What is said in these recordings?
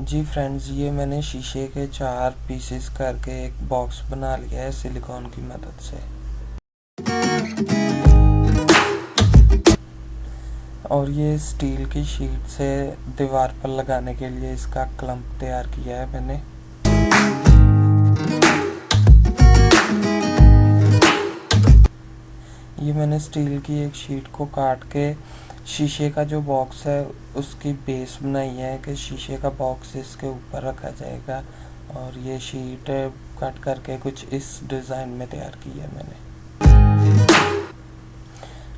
जी friends, ये मैंने शीशे के 4 पीसेस करके एक बॉक्स बना लिया है सिलिकॉन की मदद से। और ये स्टील की शीट से दीवार पर लगाने के लिए इसका क्लम्प तैयार किया है मैंने। ये मैंने स्टील की एक शीट को काट के शीशे का जो बॉक्स है उसकी बेस बनाई है कि शीशे का बॉक्स इसके ऊपर रखा जाएगा। और ये शीट कट करके कुछ इस डिज़ाइन में तैयार की है मैंने।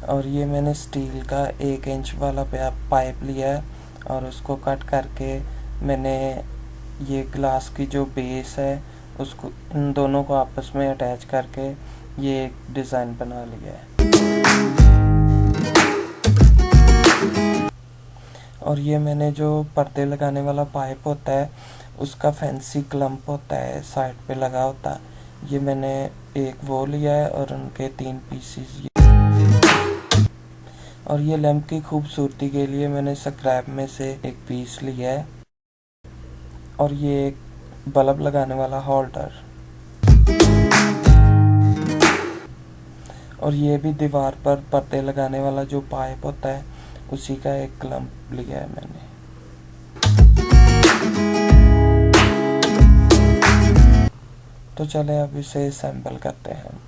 और ये मैंने स्टील का 1 इंच वाला पाइप लिया है और उसको कट करके मैंने ये ग्लास की जो बेस है उसको इन दोनों को आपस में अटैच करके ये एक डिज़ाइन बना लिया है। और ये मैंने जो पर्दे लगाने वाला पाइप होता है उसका फैंसी क्लम्प होता है साइड पे लगा होता है, ये मैंने एक वो लिया है और उनके 3 पीसेस। और ये लैंप की खूबसूरती के लिए मैंने स्क्रैप में से एक पीस लिया है। और ये एक बल्ब लगाने वाला होल्डर। और ये भी दीवार पर पर्दे लगाने वाला जो पाइप होता है उसी का एक क्लम्प लिया है मैंने। तो चले अब इसे असेंबल करते हैं।